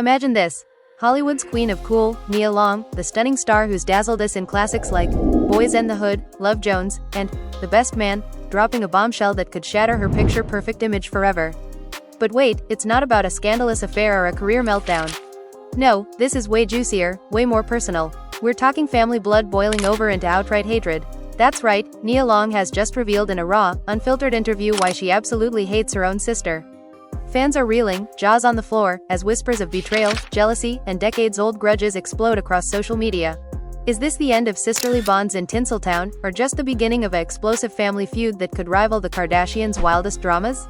Imagine this. Hollywood's queen of cool, Nia Long, the stunning star who's dazzled us in classics like Boys and the Hood, Love Jones, and The Best Man, dropping a bombshell that could shatter her picture-perfect image forever. But wait, it's not about a scandalous affair or a career meltdown. No, this is way juicier, way more personal. We're talking family blood boiling over into outright hatred. That's right, Nia Long has just revealed in a raw, unfiltered interview why she absolutely hates her own sister. Fans are reeling, jaws on the floor, as whispers of betrayal, jealousy, and decades-old grudges explode across social media. Is this the end of sisterly bonds in Tinseltown, or just the beginning of an explosive family feud that could rival the Kardashians' wildest dramas?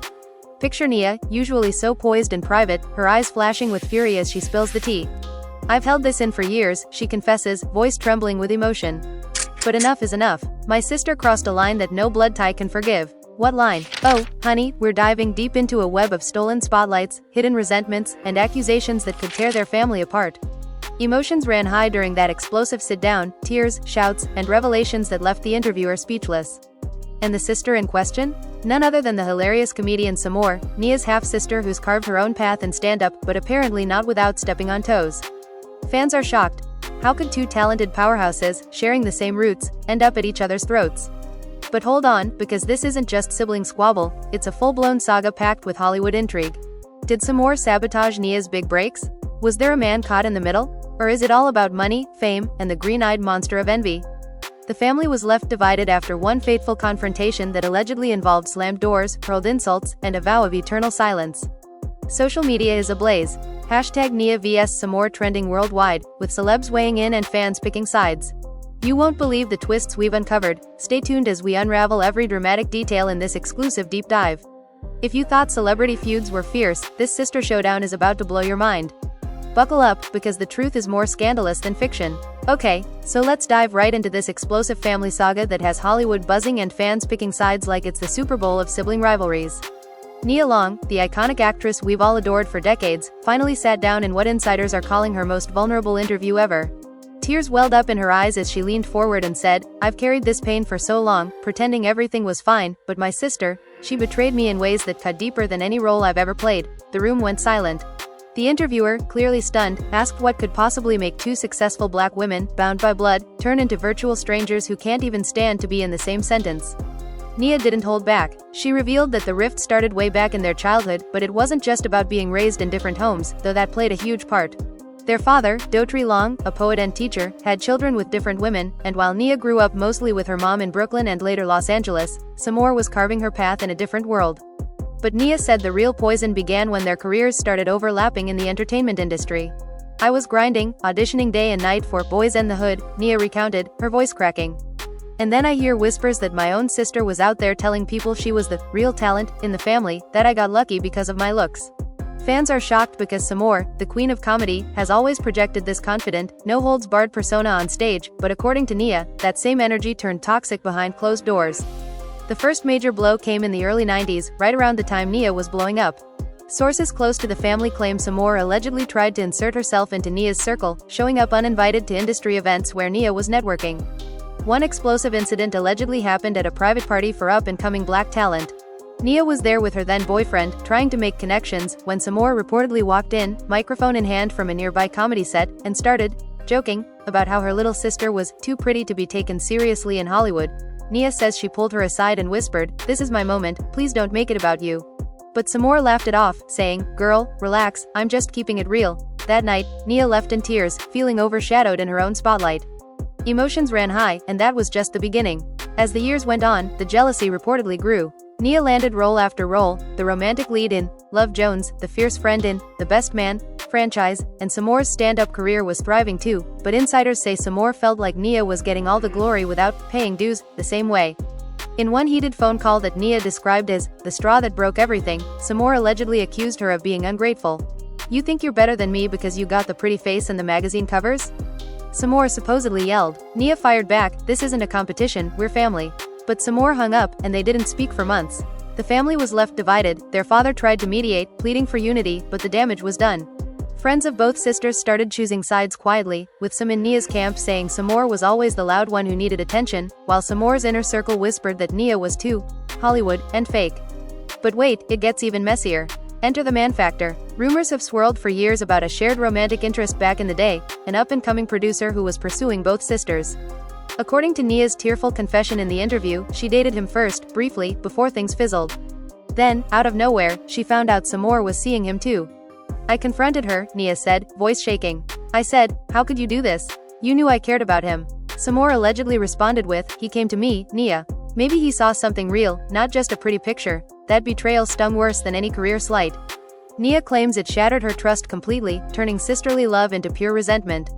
Picture Nia, usually so poised and private, her eyes flashing with fury as she spills the tea. "I've held this in for years," she confesses, voice trembling with emotion. "But enough is enough. My sister crossed a line that no blood tie can forgive." What line? Oh, honey, we're diving deep into a web of stolen spotlights, hidden resentments, and accusations that could tear their family apart. Emotions ran high during that explosive sit-down, tears, shouts, and revelations that left the interviewer speechless. And the sister in question? None other than the hilarious comedian Sommore, Nia's half-sister who's carved her own path in stand-up, but apparently not without stepping on toes. Fans are shocked. How could two talented powerhouses, sharing the same roots, end up at each other's throats? But hold on, because this isn't just sibling squabble, it's a full-blown saga packed with Hollywood intrigue. Did Sommore sabotage Nia's big breaks? Was there a man caught in the middle? Or is it all about money, fame, and the green-eyed monster of envy? The family was left divided after one fateful confrontation that allegedly involved slammed doors, hurled insults, and a vow of eternal silence. Social media is ablaze. Hashtag Nia vs Sommore trending worldwide, with celebs weighing in and fans picking sides. You won't believe the twists we've uncovered. Stay tuned as we unravel every dramatic detail in this exclusive deep dive. If you thought celebrity feuds were fierce, this sister showdown is about to blow your mind. Buckle up, because the truth is more scandalous than fiction. Okay, so let's dive right into this explosive family saga that has Hollywood buzzing and fans picking sides like it's the Super Bowl of sibling rivalries. Nia Long, the iconic actress we've all adored for decades, finally sat down in what insiders are calling her most vulnerable interview ever. Tears welled up in her eyes as she leaned forward and said, "I've carried this pain for so long, pretending everything was fine, but my sister, she betrayed me in ways that cut deeper than any role I've ever played." The room went silent. The interviewer, clearly stunned, asked what could possibly make two successful black women, bound by blood, turn into virtual strangers who can't even stand to be in the same sentence. Nia didn't hold back. She revealed that the rift started way back in their childhood, but it wasn't just about being raised in different homes, though that played a huge part. Their father, Nia Long, a poet and teacher, had children with different women, and while Nia grew up mostly with her mom in Brooklyn and later Los Angeles, Sommore was carving her path in a different world. But Nia said the real poison began when their careers started overlapping in the entertainment industry. "I was grinding, auditioning day and night for Boys and the Hood," Nia recounted, her voice cracking. "And then I hear whispers that my own sister was out there telling people she was the real talent in the family, that I got lucky because of my looks." Fans are shocked because Sommore, the queen of comedy, has always projected this confident, no-holds-barred persona on stage, but according to Nia, that same energy turned toxic behind closed doors. The first major blow came in the early 90s, right around the time Nia was blowing up. Sources close to the family claim Sommore allegedly tried to insert herself into Nia's circle, showing up uninvited to industry events where Nia was networking. One explosive incident allegedly happened at a private party for up-and-coming black talent. Nia was there with her then-boyfriend, trying to make connections, when Sommore reportedly walked in, microphone in hand from a nearby comedy set, and started joking about how her little sister was too pretty to be taken seriously in Hollywood. Nia says she pulled her aside and whispered, "This is my moment, please don't make it about you." But Sommore laughed it off, saying, "Girl, relax, I'm just keeping it real." That night, Nia left in tears, feeling overshadowed in her own spotlight. Emotions ran high, and that was just the beginning. As the years went on, the jealousy reportedly grew. Nia landed role after role, the romantic lead in Love Jones, the fierce friend in The Best Man franchise, and Sommore's stand-up career was thriving too, but insiders say Sommore felt like Nia was getting all the glory without paying dues the same way. In one heated phone call that Nia described as the straw that broke everything, Sommore allegedly accused her of being ungrateful. "You think you're better than me because you got the pretty face and the magazine covers?" Sommore supposedly yelled. Nia fired back, "This isn't a competition, we're family." But Sommore hung up, and they didn't speak for months. The family was left divided. Their father tried to mediate, pleading for unity, but the damage was done. Friends of both sisters started choosing sides quietly, with some in Nia's camp saying Sommore was always the loud one who needed attention, while Sommore's inner circle whispered that Nia was too Hollywood and fake. But wait, it gets even messier. Enter the man factor. Rumors have swirled for years about a shared romantic interest back in the day, an up-and-coming producer who was pursuing both sisters. According to Nia's tearful confession in the interview, she dated him first, briefly, before things fizzled. Then, out of nowhere, she found out Sommore was seeing him too. I confronted her, Nia said, voice shaking. I said, how could you do this? You knew I cared about him. Sommore allegedly responded with, he came to me, Nia. Maybe he saw something real, not just a pretty picture. That betrayal stung worse than any career slight. Nia claims it shattered her trust completely, turning sisterly love into pure resentment.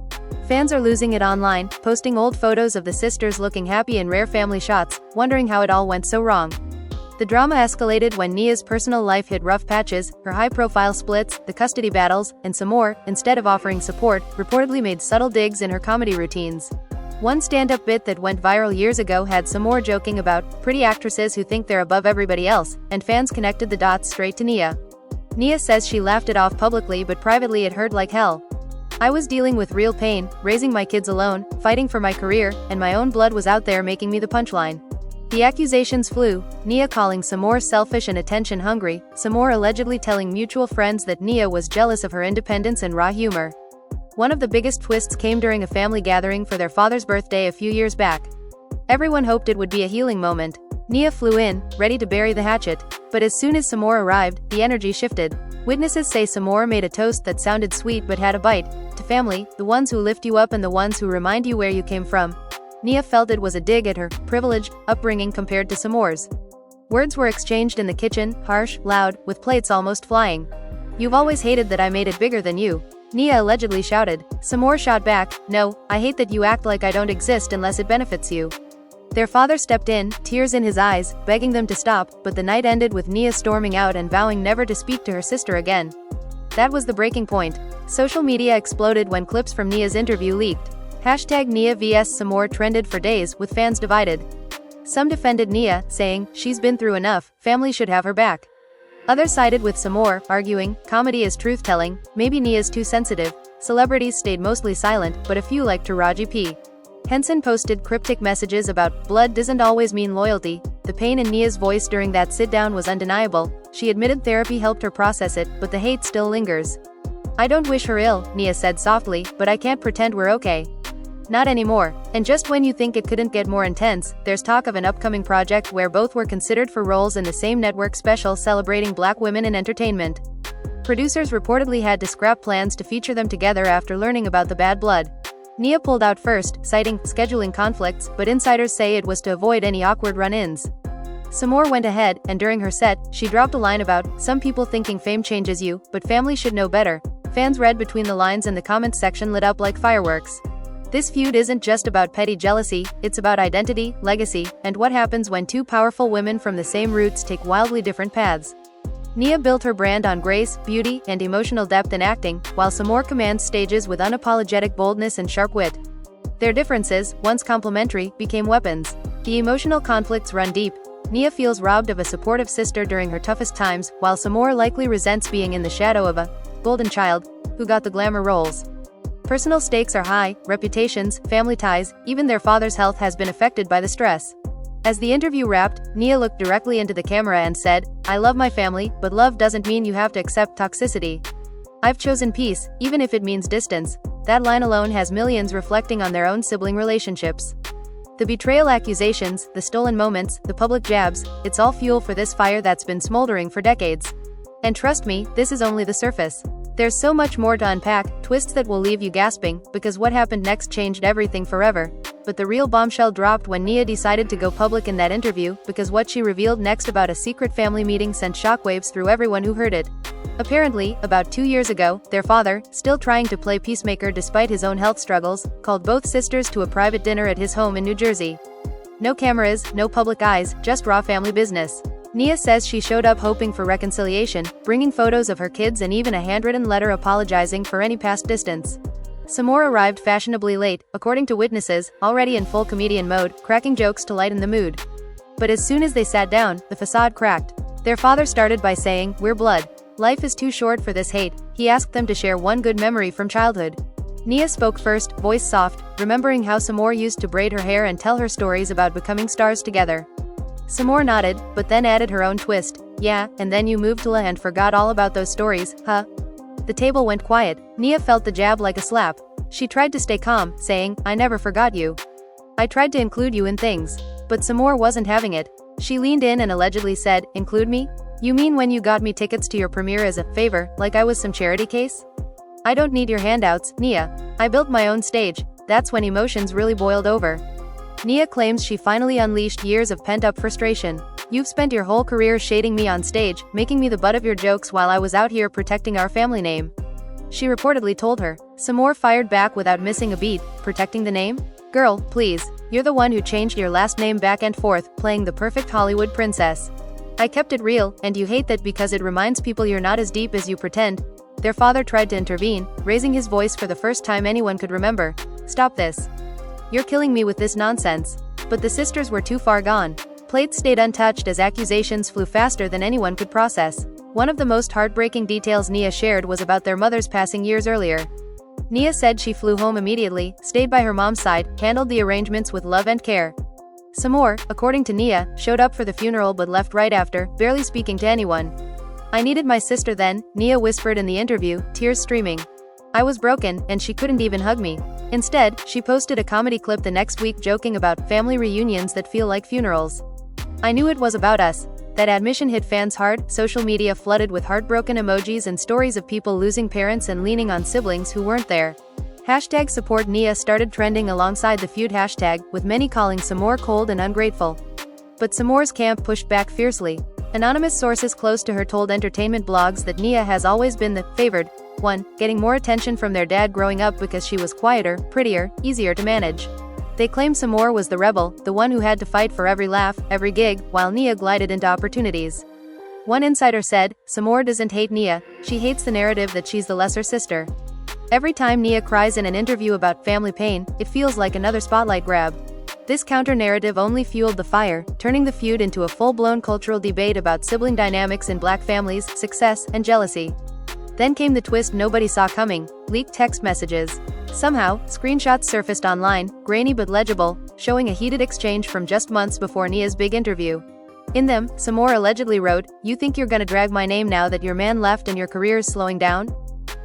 Fans are losing it online, posting old photos of the sisters looking happy in rare family shots, wondering how it all went so wrong. The drama escalated when Nia's personal life hit rough patches, her high-profile splits, the custody battles, and Sommore, instead of offering support, reportedly made subtle digs in her comedy routines. One stand-up bit that went viral years ago had Sommore joking about pretty actresses who think they're above everybody else, and fans connected the dots straight to Nia. Nia says she laughed it off publicly, but privately it hurt like hell. I was dealing with real pain, raising my kids alone, fighting for my career, and my own blood was out there making me the punchline. The accusations flew, Nia calling Sommore selfish and attention-hungry, Sommore allegedly telling mutual friends that Nia was jealous of her independence and raw humor. One of the biggest twists came during a family gathering for their father's birthday a few years back. Everyone hoped it would be a healing moment. Nia flew in, ready to bury the hatchet. But as soon as Sommore arrived, the energy shifted. Witnesses say Sommore made a toast that sounded sweet but had a bite. To family, the ones who lift you up and the ones who remind you where you came from. Nia felt it was a dig at her privileged upbringing compared to Sommore's. Words were exchanged in the kitchen, harsh, loud, with plates almost flying. You've always hated that I made it bigger than you. Nia allegedly shouted. Sommore shot back, no, I hate that you act like I don't exist unless it benefits you. Their father stepped in, tears in his eyes, begging them to stop, but the night ended with Nia storming out and vowing never to speak to her sister again. That was the breaking point. Social media exploded when clips from Nia's interview leaked. Hashtag Nia vs Sommore trended for days, with fans divided. Some defended Nia, saying, she's been through enough, family should have her back. Others sided with Sommore, arguing, comedy is truth-telling, maybe Nia's too sensitive. Celebrities stayed mostly silent, but a few like Taraji P. Henson posted cryptic messages about, blood doesn't always mean loyalty. The pain in Nia's voice during that sit-down was undeniable. She admitted therapy helped her process it, but the hate still lingers. I don't wish her ill, Nia said softly, but I can't pretend we're okay. Not anymore. And just when you think it couldn't get more intense, there's talk of an upcoming project where both were considered for roles in the same network special celebrating Black women in entertainment. Producers reportedly had to scrap plans to feature them together after learning about the bad blood. Nia pulled out first, citing scheduling conflicts, but insiders say it was to avoid any awkward run-ins. Sommore went ahead, and during her set, she dropped a line about, some people thinking fame changes you, but family should know better. Fans read between the lines and the comments section lit up like fireworks. This feud isn't just about petty jealousy, it's about identity, legacy, and what happens when two powerful women from the same roots take wildly different paths. Nia built her brand on grace, beauty, and emotional depth in acting, while Sommore commands stages with unapologetic boldness and sharp wit. Their differences, once complementary, became weapons. The emotional conflicts run deep. Nia feels robbed of a supportive sister during her toughest times, while Sommore likely resents being in the shadow of a golden child who got the glamour roles. Personal stakes are high, reputations, family ties, even their father's health has been affected by the stress. As the interview wrapped, Nia looked directly into the camera and said, I love my family, but love doesn't mean you have to accept toxicity. I've chosen peace, even if it means distance. That line alone has millions reflecting on their own sibling relationships. The betrayal accusations, the stolen moments, the public jabs, it's all fuel for this fire that's been smoldering for decades. And trust me, this is only the surface. There's so much more to unpack, twists that will leave you gasping, because what happened next changed everything forever. But the real bombshell dropped when Nia decided to go public in that interview, because what she revealed next about a secret family meeting sent shockwaves through everyone who heard it. Apparently, about 2 years ago, their father, still trying to play peacemaker despite his own health struggles, called both sisters to a private dinner at his home in New Jersey. No cameras, no public eyes, just raw family business. Nia says she showed up hoping for reconciliation, bringing photos of her kids and even a handwritten letter apologizing for any past distance. Sommore arrived fashionably late, according to witnesses, already in full comedian mode, cracking jokes to lighten the mood. But as soon as they sat down, the facade cracked. Their father started by saying, we're blood. Life is too short for this hate. He asked them to share one good memory from childhood. Nia spoke first, voice soft, remembering how Sommore used to braid her hair and tell her stories about becoming stars together. Sommore nodded, but then added her own twist. Yeah, and then you moved to La and forgot all about those stories, huh? The table went quiet. Nia felt the jab like a slap. She tried to stay calm, saying, I never forgot you. I tried to include you in things. But Sommore wasn't having it. She leaned in and allegedly said, include me? You mean when you got me tickets to your premiere as a favor, like I was some charity case? I don't need your handouts, Nia. I built my own stage. That's when emotions really boiled over. Nia claims she finally unleashed years of pent-up frustration. You've spent your whole career shading me on stage, making me the butt of your jokes while I was out here protecting our family name. She reportedly told her. Sommore fired back without missing a beat, protecting the name? Girl, please. You're the one who changed your last name back and forth, playing the perfect Hollywood princess. I kept it real, and you hate that because it reminds people you're not as deep as you pretend. Their father tried to intervene, raising his voice for the first time anyone could remember. Stop this. You're killing me with this nonsense. But the sisters were too far gone. Plates stayed untouched as accusations flew faster than anyone could process. One of the most heartbreaking details Nia shared was about their mother's passing years earlier. Nia said she flew home immediately, stayed by her mom's side, handled the arrangements with love and care. Sommore, according to Nia, showed up for the funeral but left right after, barely speaking to anyone. I needed my sister then, Nia whispered in the interview, tears streaming. I was broken, and she couldn't even hug me. Instead, she posted a comedy clip the next week joking about family reunions that feel like funerals. I knew it was about us. That admission hit fans hard. Social media flooded with heartbroken emojis and stories of people losing parents and leaning on siblings who weren't there. Hashtag support Nia started trending alongside the feud hashtag, with many calling Sommore cold and ungrateful. But Sommore's camp pushed back fiercely. Anonymous sources close to her told entertainment blogs that Nia has always been the favored one, getting more attention from their dad growing up because she was quieter, prettier, easier to manage. They claim Sommore was the rebel, the one who had to fight for every laugh, every gig, while Nia glided into opportunities. One insider said, Sommore doesn't hate Nia, she hates the narrative that she's the lesser sister. Every time Nia cries in an interview about family pain, it feels like another spotlight grab. This counter-narrative only fueled the fire, turning the feud into a full-blown cultural debate about sibling dynamics in black families, success, and jealousy. Then came the twist nobody saw coming: leaked text messages. Somehow, screenshots surfaced online, grainy but legible, showing a heated exchange from just months before Nia's big interview. In them, Sommore allegedly wrote, "You think you're gonna drag my name now that your man left and your career's slowing down?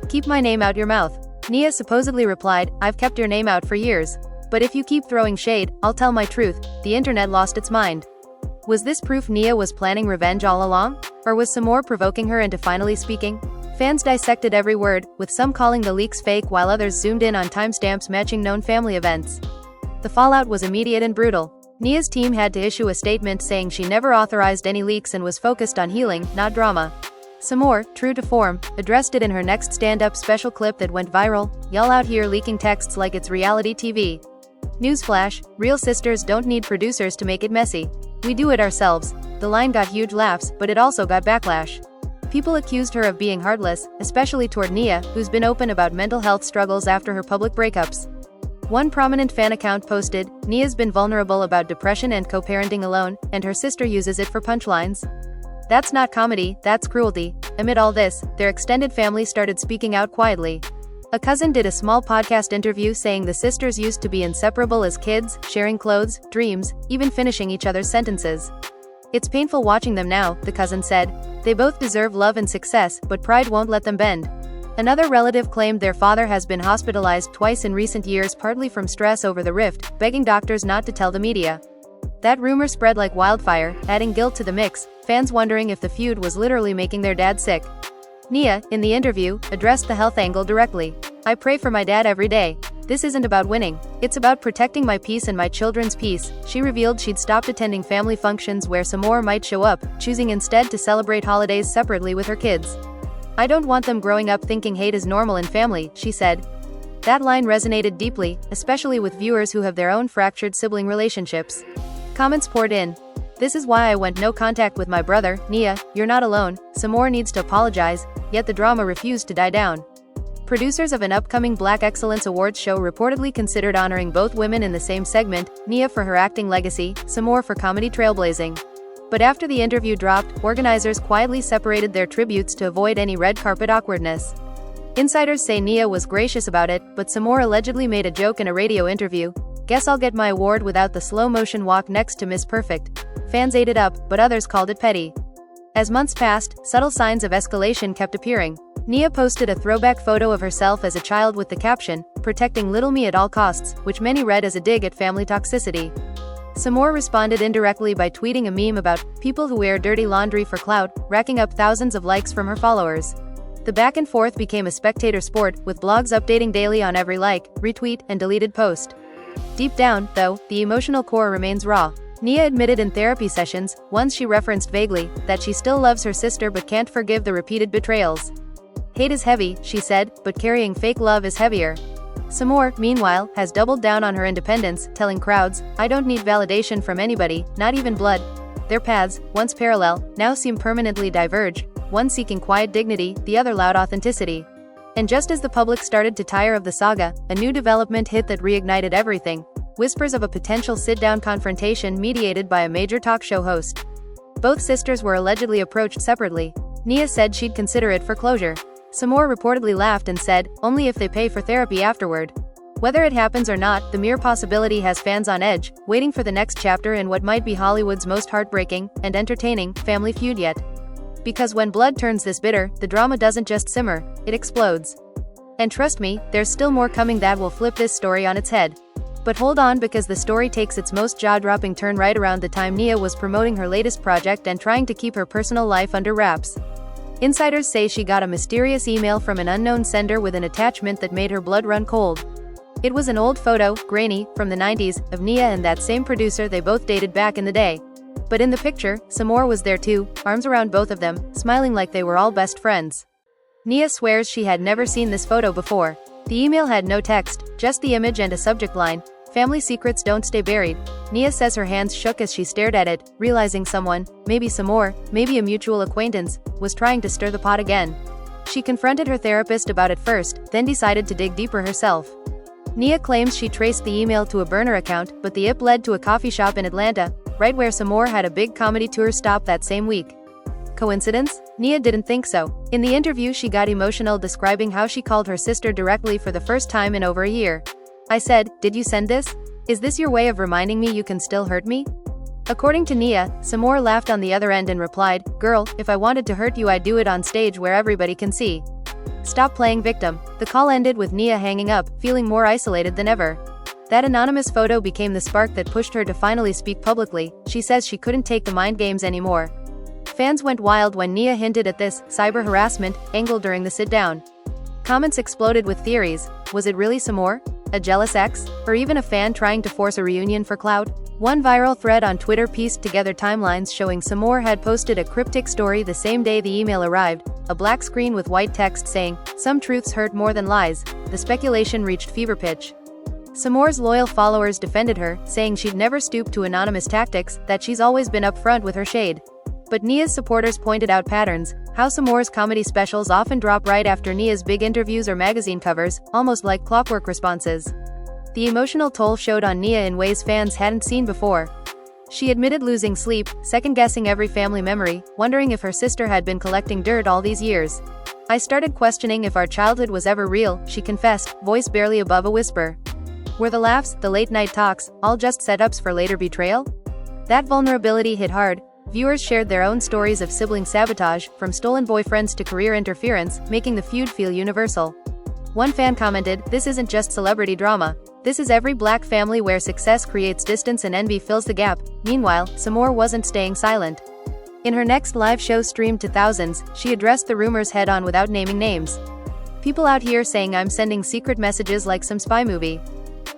Keep my name out your mouth." Nia supposedly replied, "I've kept your name out for years. But if you keep throwing shade, I'll tell my truth." The internet lost its mind. Was this proof Nia was planning revenge all along? Or was Sommore provoking her into finally speaking? Fans dissected every word, with some calling the leaks fake while others zoomed in on timestamps matching known family events. The fallout was immediate and brutal. Nia's team had to issue a statement saying she never authorized any leaks and was focused on healing, not drama. Sommore, true to form, addressed it in her next stand-up special clip that went viral. "Y'all out here leaking texts like it's reality TV. Newsflash, real sisters don't need producers to make it messy. We do it ourselves." The line got huge laughs, but it also got backlash. People accused her of being heartless, especially toward Nia, who's been open about mental health struggles after her public breakups. One prominent fan account posted, "Nia's been vulnerable about depression and co-parenting alone, and her sister uses it for punchlines. That's not comedy, that's cruelty." Amid all this, their extended family started speaking out quietly. A cousin did a small podcast interview saying the sisters used to be inseparable as kids, sharing clothes, dreams, even finishing each other's sentences. "It's painful watching them now," the cousin said. "They both deserve love and success, but pride won't let them bend." Another relative claimed their father has been hospitalized twice in recent years, partly from stress over the rift, begging doctors not to tell the media. That rumor spread like wildfire, adding guilt to the mix, fans wondering if the feud was literally making their dad sick. Nia, in the interview, addressed the health angle directly. "I pray for my dad every day. This isn't about winning. It's about protecting my peace and my children's peace." She revealed she'd stopped attending family functions where Sommore might show up, choosing instead to celebrate holidays separately with her kids. "I don't want them growing up thinking hate is normal in family," she said. That line resonated deeply, especially with viewers who have their own fractured sibling relationships. Comments poured in. "This is why I went no contact with my brother. Nia, you're not alone. Sommore needs to apologize." Yet the drama refused to die down. Producers of an upcoming Black Excellence Awards show reportedly considered honoring both women in the same segment, Nia for her acting legacy, Sommore for comedy trailblazing. But after the interview dropped, organizers quietly separated their tributes to avoid any red carpet awkwardness. Insiders say Nia was gracious about it, but Sommore allegedly made a joke in a radio interview. "Guess I'll get my award without the slow-motion walk next to Miss Perfect." Fans ate it up, but others called it petty. As months passed, subtle signs of escalation kept appearing. Nia posted a throwback photo of herself as a child with the caption, "Protecting little me at all costs," which many read as a dig at family toxicity. Sommore responded indirectly by tweeting a meme about people who wear dirty laundry for clout, racking up thousands of likes from her followers. The back and forth became a spectator sport, with blogs updating daily on every like, retweet, and deleted post. Deep down, though, the emotional core remains raw. Nia admitted in therapy sessions, once she referenced vaguely, that she still loves her sister but can't forgive the repeated betrayals. "Hate is heavy," she said, "but carrying fake love is heavier." Sommore, meanwhile, has doubled down on her independence, telling crowds, "I don't need validation from anybody, not even blood." Their paths, once parallel, now seem permanently diverge, one seeking quiet dignity, the other loud authenticity. And just as the public started to tire of the saga, a new development hit that reignited everything. Whispers of a potential sit-down confrontation mediated by a major talk show host. Both sisters were allegedly approached separately. Nia said she'd consider it for closure. Sommore reportedly laughed and said, "Only if they pay for therapy afterward." Whether it happens or not, the mere possibility has fans on edge, waiting for the next chapter in what might be Hollywood's most heartbreaking and entertaining family feud yet. Because when blood turns this bitter, the drama doesn't just simmer, it explodes. And trust me, there's still more coming that will flip this story on its head. But hold on, because the story takes its most jaw-dropping turn right around the time Nia was promoting her latest project and trying to keep her personal life under wraps. Insiders say she got a mysterious email from an unknown sender with an attachment that made her blood run cold. It was an old photo, grainy, from the 90s, of Nia and that same producer they both dated back in the day. But in the picture, Sommore was there too, arms around both of them, smiling like they were all best friends. Nia swears she had never seen this photo before. The email had no text, just the image and a subject line, "Family secrets don't stay buried." Nia says her hands shook as she stared at it, realizing someone, maybe Sommore, maybe a mutual acquaintance, was trying to stir the pot again. She confronted her therapist about it first, then decided to dig deeper herself. Nia claims she traced the email to a burner account, but the IP led to a coffee shop in Atlanta, right where Sommore had a big comedy tour stop that same week. Coincidence? Nia didn't think so. In the interview, she got emotional describing how she called her sister directly for the first time in over a year. "I said, 'Did you send this? Is this your way of reminding me you can still hurt me?'" According to Nia, Sommore laughed on the other end and replied, "Girl, if I wanted to hurt you I'd do it on stage where everybody can see. Stop playing victim." The call ended with Nia hanging up, feeling more isolated than ever. That anonymous photo became the spark that pushed her to finally speak publicly. She says she couldn't take the mind games anymore. Fans went wild when Nia hinted at this cyber harassment angle during the sit-down. Comments exploded with theories. Was it really Sommore? A jealous ex? Or even a fan trying to force a reunion for clout? One viral thread on Twitter pieced together timelines showing Sommore had posted a cryptic story the same day the email arrived, a black screen with white text saying, "Some truths hurt more than lies." The speculation reached fever pitch. Sommore's loyal followers defended her, saying she'd never stoop to anonymous tactics, that she's always been upfront with her shade. But Nia's supporters pointed out patterns, how Sommore's comedy specials often drop right after Nia's big interviews or magazine covers, almost like clockwork responses. The emotional toll showed on Nia in ways fans hadn't seen before. She admitted losing sleep, second-guessing every family memory, wondering if her sister had been collecting dirt all these years. "I started questioning if our childhood was ever real," she confessed, voice barely above a whisper. Were the laughs, the late-night talks, all just setups for later betrayal? That vulnerability hit hard. Viewers shared their own stories of sibling sabotage, from stolen boyfriends to career interference, making the feud feel universal. One fan commented, "This isn't just celebrity drama. This is every black family where success creates distance and envy fills the gap." Meanwhile, Sommore wasn't staying silent. In her next live show streamed to thousands, she addressed the rumors head-on without naming names. "People out here saying I'm sending secret messages like some spy movie.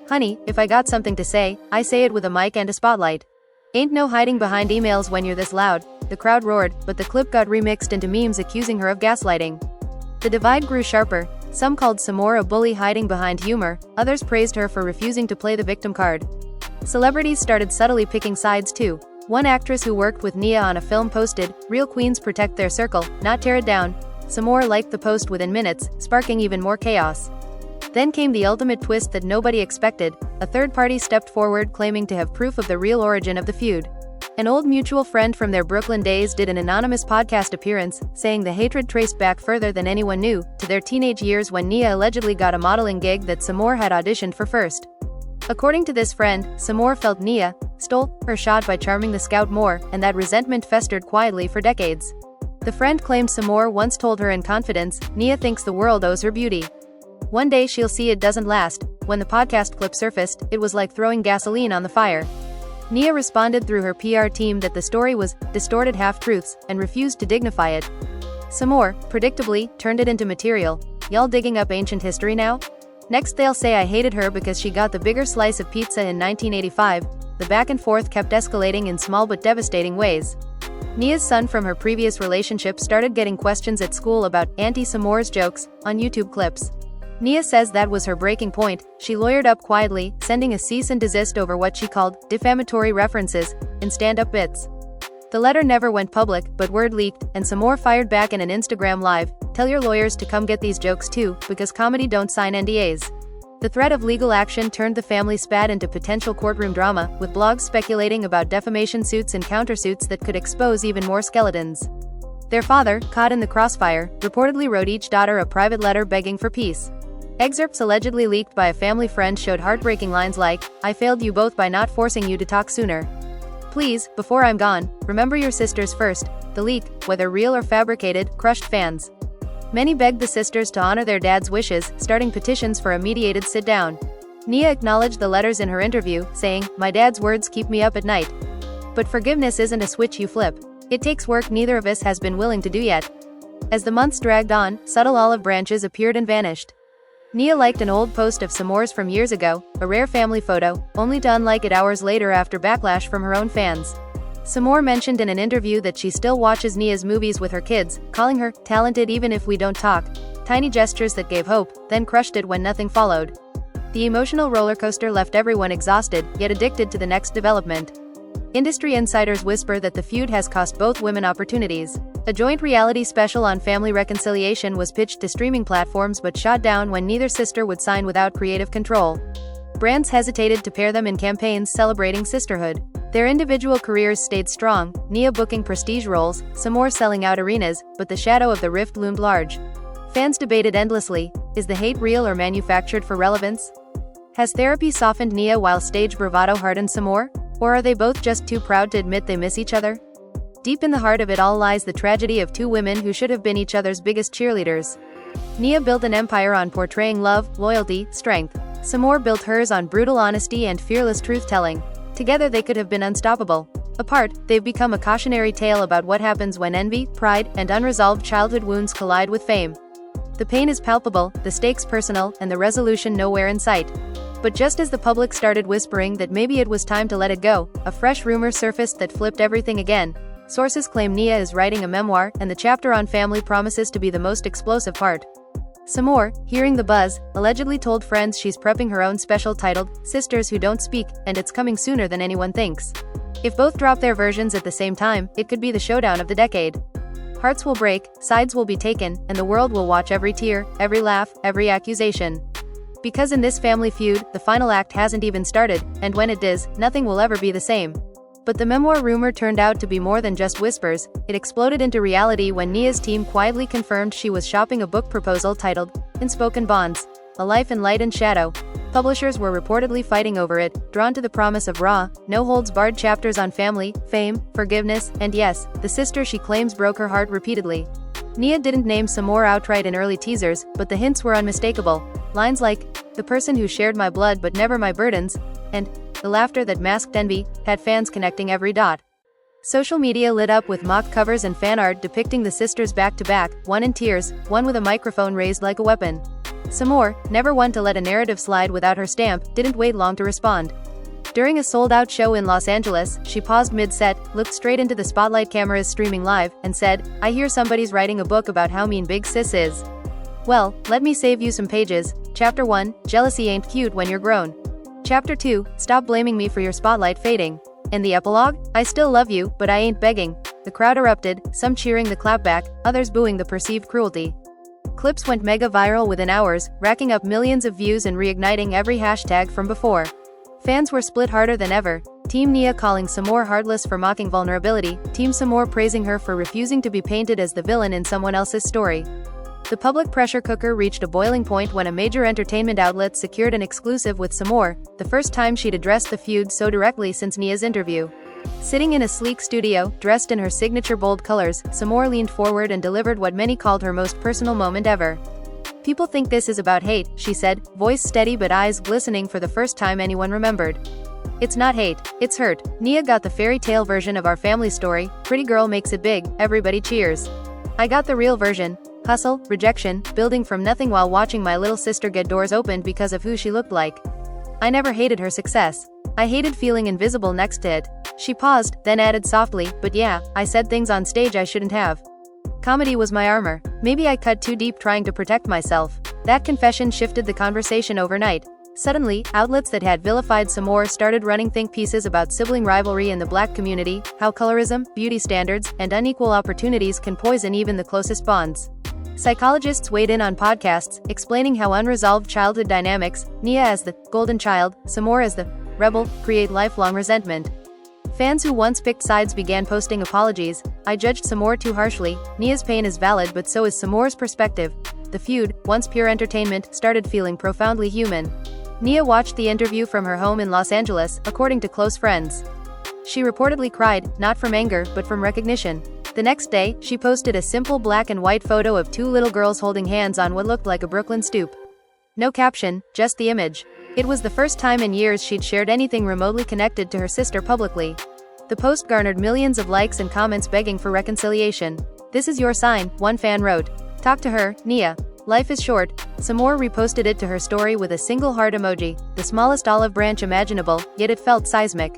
Honey, if I got something to say, I say it with a mic and a spotlight. Ain't no hiding behind emails when you're this loud." The crowd roared, but the clip got remixed into memes accusing her of gaslighting. The divide grew sharper. Some called Sommore a bully hiding behind humor, others praised her for refusing to play the victim card. Celebrities started subtly picking sides too. One actress who worked with Nia on a film posted, "Real queens protect their circle, not tear it down." Sommore liked the post within minutes, sparking even more chaos. Then came the ultimate twist that nobody expected. A third party stepped forward claiming to have proof of the real origin of the feud. An old mutual friend from their Brooklyn days did an anonymous podcast appearance, saying the hatred traced back further than anyone knew, to their teenage years when Nia allegedly got a modeling gig that Sommore had auditioned for first. According to this friend, Sommore felt Nia stole her shot by charming the scout more, and that resentment festered quietly for decades. The friend claimed Sommore once told her in confidence, Nia thinks the world owes her beauty. One day she'll see it doesn't last. When the podcast clip surfaced, it was like throwing gasoline on the fire. Nia responded through her PR team that the story was distorted half-truths and refused to dignify it. Sommore, predictably, turned it into material. Y'all digging up ancient history now? Next they'll say I hated her because she got the bigger slice of pizza in 1985. The back and forth kept escalating in small but devastating ways. Nia's son from her previous relationship started getting questions at school about Auntie Sommore's jokes on YouTube clips. Nia says that was her breaking point. She lawyered up quietly, sending a cease and desist over what she called defamatory references in stand-up bits. The letter never went public, but word leaked, and Sommore fired back in an Instagram live, "Tell your lawyers to come get these jokes too, because comedy don't sign NDAs." The threat of legal action turned the family spat into potential courtroom drama, with blogs speculating about defamation suits and countersuits that could expose even more skeletons. Their father, caught in the crossfire, reportedly wrote each daughter a private letter begging for peace. Excerpts allegedly leaked by a family friend showed heartbreaking lines like, "I failed you both by not forcing you to talk sooner. Please, before I'm gone, remember your sisters first." The leak, whether real or fabricated, crushed fans. Many begged the sisters to honor their dad's wishes, starting petitions for a mediated sit-down. Nia acknowledged the letters in her interview, saying, "My dad's words keep me up at night. But forgiveness isn't a switch you flip. It takes work neither of us has been willing to do yet." As the months dragged on, subtle olive branches appeared and vanished. Nia liked an old post of Sommore's from years ago, a rare family photo, only to unlike it hours later after backlash from her own fans. Sommore mentioned in an interview that she still watches Nia's movies with her kids, calling her talented even if we don't talk. Tiny gestures that gave hope, then crushed it when nothing followed. The emotional rollercoaster left everyone exhausted, yet addicted to the next development. Industry insiders whisper that the feud has cost both women opportunities. A joint reality special on family reconciliation was pitched to streaming platforms but shot down when neither sister would sign without creative control. Brands hesitated to pair them in campaigns celebrating sisterhood. Their individual careers stayed strong, Nia booking prestige roles, Sommore selling out arenas, but the shadow of the rift loomed large. Fans debated endlessly, is the hate real or manufactured for relevance? Has therapy softened Nia while stage bravado hardened Sommore? Or are they both just too proud to admit they miss each other? Deep in the heart of it all lies the tragedy of two women who should have been each other's biggest cheerleaders. Nia built an empire on portraying love, loyalty, strength. Sommore built hers on brutal honesty and fearless truth-telling. Together they could have been unstoppable. Apart, they've become a cautionary tale about what happens when envy, pride, and unresolved childhood wounds collide with fame. The pain is palpable, the stakes personal, and the resolution nowhere in sight. But just as the public started whispering that maybe it was time to let it go, a fresh rumor surfaced that flipped everything again. Sources claim Nia is writing a memoir, and the chapter on family promises to be the most explosive part. Sommore, hearing the buzz, allegedly told friends she's prepping her own special titled, Sisters Who Don't Speak, and it's coming sooner than anyone thinks. If both drop their versions at the same time, it could be the showdown of the decade. Hearts will break, sides will be taken, and the world will watch every tear, every laugh, every accusation. Because in this family feud, the final act hasn't even started, and when it does, nothing will ever be the same. But the memoir rumor turned out to be more than just whispers. It exploded into reality when Nia's team quietly confirmed she was shopping a book proposal titled, Unspoken Bonds, A Life in Light and Shadow. Publishers were reportedly fighting over it, drawn to the promise of raw, no-holds-barred chapters on family, fame, forgiveness, and yes, the sister she claims broke her heart repeatedly. Nia didn't name Sommore outright in early teasers, but the hints were unmistakable. Lines like, "The person who shared my blood but never my burdens," and "The laughter that masked envy," had fans connecting every dot. Social media lit up with mock covers and fan art depicting the sisters back-to-back, one in tears, one with a microphone raised like a weapon. Sommore, never one to let a narrative slide without her stamp, didn't wait long to respond. During a sold-out show in Los Angeles, she paused mid-set, looked straight into the spotlight cameras streaming live, and said, "I hear somebody's writing a book about how mean Big Sis is. Well, let me save you some pages. Chapter 1, Jealousy ain't cute when you're grown. Chapter 2, Stop blaming me for your spotlight fading. And the epilogue, I still love you, but I ain't begging." The crowd erupted, some cheering the clapback, others booing the perceived cruelty. Clips went mega viral within hours, racking up millions of views and reigniting every hashtag from before. Fans were split harder than ever. Team Nia calling Sommore heartless for mocking vulnerability, Team Sommore praising her for refusing to be painted as the villain in someone else's story. The public pressure cooker reached a boiling point when a major entertainment outlet secured an exclusive with Sommore, the first time she'd addressed the feud so directly since Nia's interview. Sitting in a sleek studio, dressed in her signature bold colors, Sommore leaned forward and delivered what many called her most personal moment ever. "People think this is about hate," she said, voice steady but eyes glistening for the first time anyone remembered. "It's not hate, it's hurt. Nia got the fairy tale version of our family story, pretty girl makes it big, everybody cheers. I got the real version. Hustle, rejection, building from nothing while watching my little sister get doors opened because of who she looked like. I never hated her success. I hated feeling invisible next to it." She paused, then added softly, "But yeah, I said things on stage I shouldn't have. Comedy was my armor. Maybe I cut too deep trying to protect myself." That confession shifted the conversation overnight. Suddenly, outlets that had vilified Sommore started running think pieces about sibling rivalry in the black community, how colorism, beauty standards, and unequal opportunities can poison even the closest bonds. Psychologists weighed in on podcasts, explaining how unresolved childhood dynamics, Nia as the golden child, Sommore as the rebel, create lifelong resentment. Fans who once picked sides began posting apologies. "I judged Sommore too harshly. Nia's pain is valid, but so is Sommore's perspective." The feud, once pure entertainment, started feeling profoundly human. Nia watched the interview from her home in Los Angeles, according to close friends. She reportedly cried, not from anger, but from recognition. The next day, she posted a simple black and white photo of two little girls holding hands on what looked like a Brooklyn stoop. No caption, just the image. It was the first time in years she'd shared anything remotely connected to her sister publicly. The post garnered millions of likes and comments begging for reconciliation. "This is your sign," one fan wrote. "Talk to her, Nia. Life is short." Sommore reposted it to her story with a single heart emoji, the smallest olive branch imaginable, yet it felt seismic.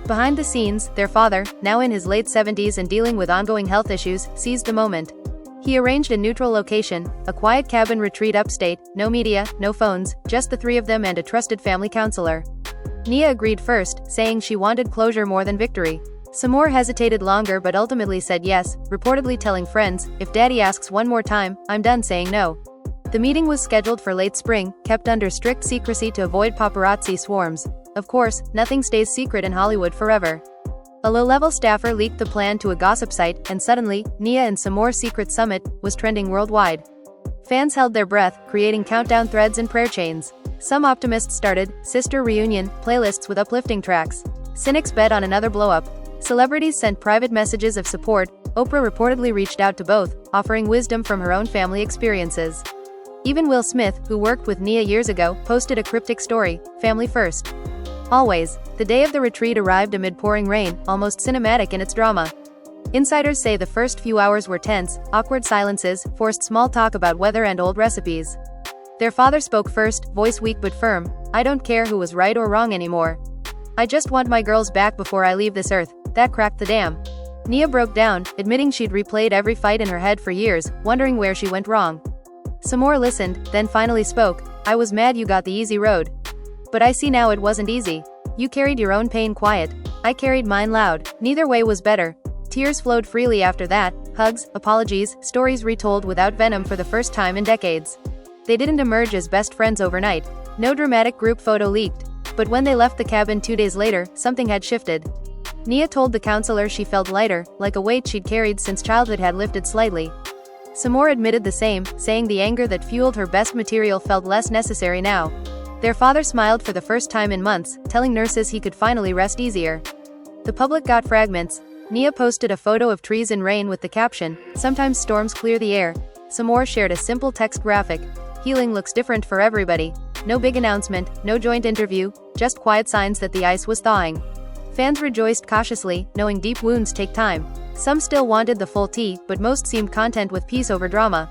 Behind the scenes, their father, now in his late 70s and dealing with ongoing health issues, seized the moment. He arranged a neutral location, a quiet cabin retreat upstate, no media, no phones, just the three of them and a trusted family counselor. Nia agreed first, saying she wanted closure more than victory. Sommore hesitated longer but ultimately said yes, reportedly telling friends, "If Daddy asks one more time, I'm done saying no." The meeting was scheduled for late spring, kept under strict secrecy to avoid paparazzi swarms. Of course, nothing stays secret in Hollywood forever. A low-level staffer leaked the plan to a gossip site, and suddenly, Nia and Sommore's secret summit was trending worldwide. Fans held their breath, creating countdown threads and prayer chains. Some optimists started sister reunion playlists with uplifting tracks. Cynics bet on another blow-up. Celebrities sent private messages of support. Oprah reportedly reached out to both, offering wisdom from her own family experiences. Even Will Smith, who worked with Nia years ago, posted a cryptic story, "Family first. Always." The day of the retreat arrived amid pouring rain, almost cinematic in its drama. Insiders say the first few hours were tense, awkward silences, forced small talk about weather and old recipes. Their father spoke first, voice weak but firm. "I don't care who was right or wrong anymore. I just want my girls back before I leave this earth." That cracked the dam. Nia broke down, admitting she'd replayed every fight in her head for years, wondering where she went wrong. Sommore listened, then finally spoke. "I was mad you got the easy road. But I see now it wasn't easy. You carried your own pain quiet. I carried mine loud. Neither way was better." Tears flowed freely after that, hugs, apologies, stories retold without venom for the first time in decades. They didn't emerge as best friends overnight. No dramatic group photo leaked. But when they left the cabin 2 days later, something had shifted. Nia told the counselor she felt lighter, like a weight she'd carried since childhood had lifted slightly. Sommore admitted the same, saying the anger that fueled her best material felt less necessary now. Their father smiled for the first time in months, telling nurses he could finally rest easier. The public got fragments. Nia posted a photo of trees in rain with the caption, "Sometimes storms clear the air." Sommore shared a simple text graphic. "Healing looks different for everybody." No big announcement, no joint interview, just quiet signs that the ice was thawing. Fans rejoiced cautiously, knowing deep wounds take time. Some still wanted the full tea, but most seemed content with peace over drama.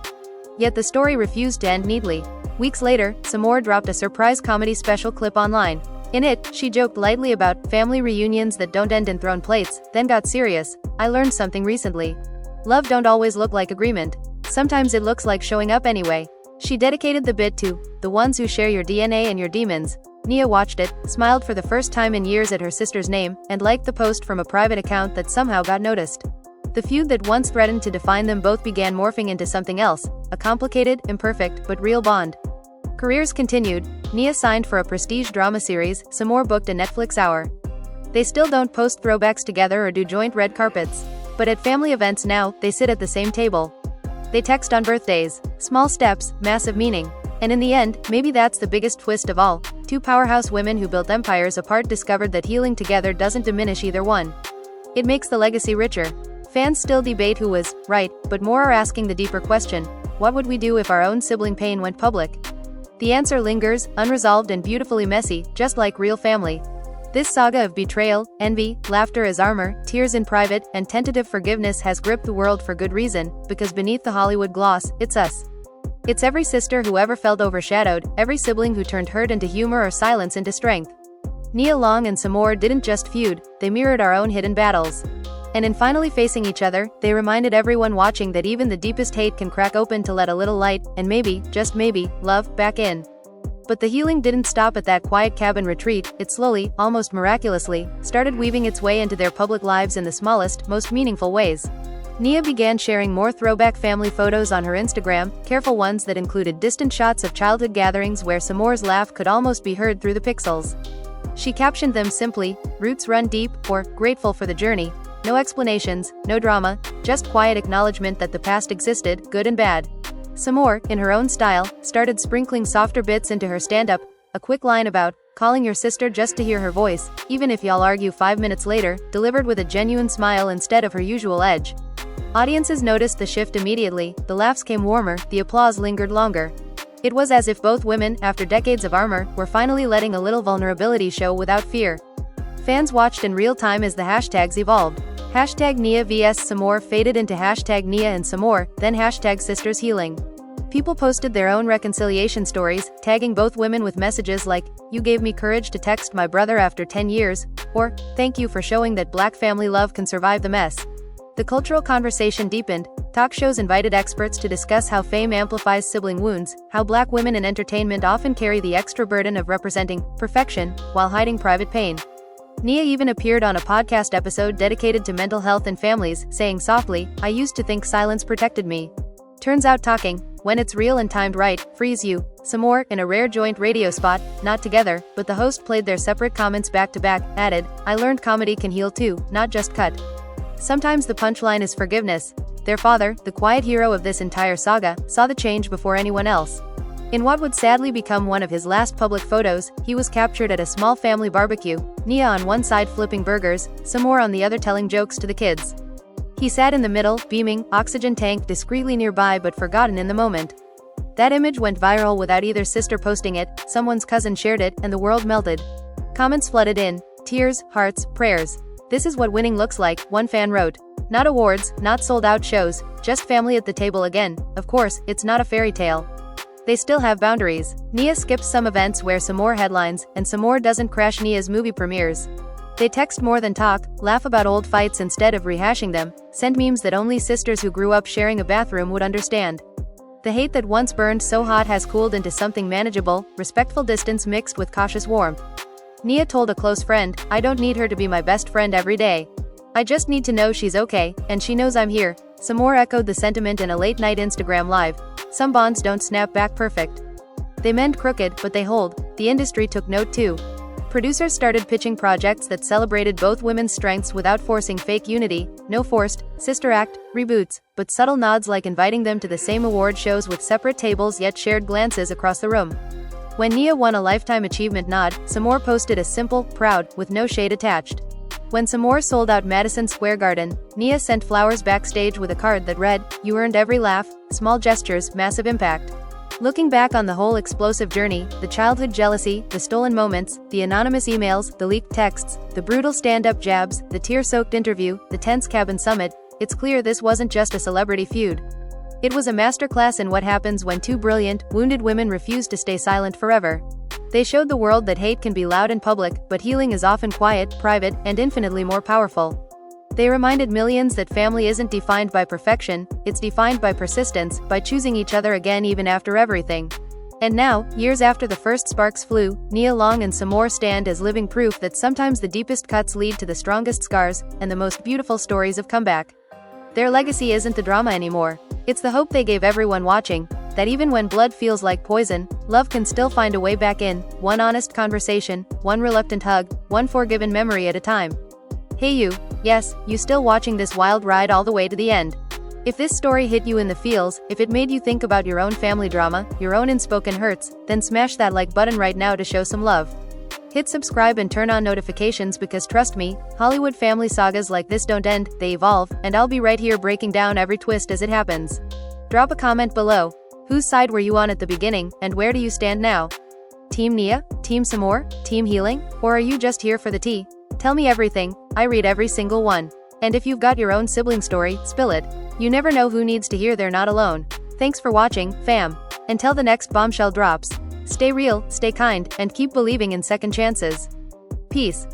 Yet the story refused to end neatly. Weeks later, Sommore dropped a surprise comedy special clip online. In it, she joked lightly about family reunions that don't end in thrown plates, then got serious. "I learned something recently. Love don't always look like agreement. Sometimes it looks like showing up anyway." She dedicated the bit to the ones who share your DNA and your demons. Nia watched it, smiled for the first time in years at her sister's name, and liked the post from a private account that somehow got noticed. The feud that once threatened to define them both began morphing into something else, a complicated, imperfect, but real bond. Careers continued. Nia signed for a prestige drama series, Sommore booked a Netflix hour. They still don't post throwbacks together or do joint red carpets. But at family events now, they sit at the same table. They text on birthdays. Small steps, massive meaning. And in the end, maybe that's the biggest twist of all. Two powerhouse women who built empires apart discovered that healing together doesn't diminish either one. It makes the legacy richer. Fans still debate who was right, but more are asking the deeper question: what would we do if our own sibling pain went public? The answer lingers, unresolved and beautifully messy, just like real family. This saga of betrayal, envy, laughter as armor, tears in private, and tentative forgiveness has gripped the world for good reason, because beneath the Hollywood gloss, it's us. It's every sister who ever felt overshadowed, every sibling who turned hurt into humor or silence into strength. Nia Long and Sommore didn't just feud, they mirrored our own hidden battles. And in finally facing each other, they reminded everyone watching that even the deepest hate can crack open to let a little light, and maybe, just maybe, love, back in. But the healing didn't stop at that quiet cabin retreat. It slowly, almost miraculously, started weaving its way into their public lives in the smallest, most meaningful ways. Nia began sharing more throwback family photos on her Instagram, careful ones that included distant shots of childhood gatherings where Sommore's laugh could almost be heard through the pixels. She captioned them simply, "Roots run deep," or "Grateful for the journey." No explanations, no drama, just quiet acknowledgement that the past existed, good and bad. Sommore, in her own style, started sprinkling softer bits into her stand-up, a quick line about calling your sister just to hear her voice, even if y'all argue 5 minutes later, delivered with a genuine smile instead of her usual edge. Audiences noticed the shift immediately, the laughs came warmer, the applause lingered longer. It was as if both women, after decades of armor, were finally letting a little vulnerability show without fear. Fans watched in real time as the hashtags evolved. Hashtag Nia vs Sommore faded into hashtag Nia and Sommore, then hashtag Sisters Healing. People posted their own reconciliation stories, tagging both women with messages like, "You gave me courage to text my brother after 10 years, or, "Thank you for showing that Black family love can survive the mess." The cultural conversation deepened. Talk shows invited experts to discuss how fame amplifies sibling wounds, how Black women in entertainment often carry the extra burden of representing perfection while hiding private pain. Nia even appeared on a podcast episode dedicated to mental health and families, saying softly, "I used to think silence protected me. Turns out talking, when it's real and timed right, frees you." Sommore, in a rare joint radio spot, not together, but the host played their separate comments back to back, added, "I learned comedy can heal too, not just cut." Sometimes the punchline is forgiveness. Their father, the quiet hero of this entire saga, saw the change before anyone else. In what would sadly become one of his last public photos, he was captured at a small family barbecue, Nia on one side flipping burgers, Sommore on the other telling jokes to the kids. He sat in the middle, beaming, oxygen tank discreetly nearby but forgotten in the moment. That image went viral without either sister posting it, someone's cousin shared it, and the world melted. Comments flooded in. Tears, hearts, prayers. "This is what winning looks like," one fan wrote. "Not awards, not sold-out shows, just family at the table again. Of course, it's not a fairy tale. They still have boundaries." Nia skips some events where Sommore headlines, and Sommore doesn't crash Nia's movie premieres. They text more than talk, laugh about old fights instead of rehashing them, send memes that only sisters who grew up sharing a bathroom would understand. The hate that once burned so hot has cooled into something manageable, respectful distance mixed with cautious warmth. Nia told a close friend, "I don't need her to be my best friend every day. I just need to know she's okay, and she knows I'm here." Sommore echoed the sentiment in a late-night Instagram live. "Some bonds don't snap back perfect. They mend crooked, but they hold." The industry took note too. Producers started pitching projects that celebrated both women's strengths without forcing fake unity, no forced sister act reboots, but subtle nods like inviting them to the same award shows with separate tables yet shared glances across the room. When Nia won a Lifetime Achievement nod, Sommore posted a simple, "Proud," with no shade attached. When Sommore sold out Madison Square Garden, Nia sent flowers backstage with a card that read, "You earned every laugh, small gestures, massive impact." Looking back on the whole explosive journey, the childhood jealousy, the stolen moments, the anonymous emails, the leaked texts, the brutal stand-up jabs, the tear-soaked interview, the tense cabin summit, it's clear this wasn't just a celebrity feud. It was a masterclass in what happens when two brilliant, wounded women refuse to stay silent forever. They showed the world that hate can be loud and public, but healing is often quiet, private, and infinitely more powerful. They reminded millions that family isn't defined by perfection, it's defined by persistence, by choosing each other again even after everything. And now, years after the first sparks flew, Nia Long and Sommore stand as living proof that sometimes the deepest cuts lead to the strongest scars, and the most beautiful stories of comeback. Their legacy isn't the drama anymore. It's the hope they gave everyone watching, that even when blood feels like poison, love can still find a way back in, one honest conversation, one reluctant hug, one forgiven memory at a time. Hey you, yes, you still watching this wild ride all the way to the end. If this story hit you in the feels, if it made you think about your own family drama, your own unspoken hurts, then smash that like button right now to show some love. Hit subscribe and turn on notifications because trust me, Hollywood family sagas like this don't end, they evolve, and I'll be right here breaking down every twist as it happens. Drop a comment below. Whose side were you on at the beginning, and where do you stand now? Team Nia? Team Sommore? Team Healing? Or are you just here for the tea? Tell me everything, I read every single one. And if you've got your own sibling story, spill it. You never know who needs to hear they're not alone. Thanks for watching, fam. Until the next bombshell drops. Stay real, stay kind, and keep believing in second chances. Peace.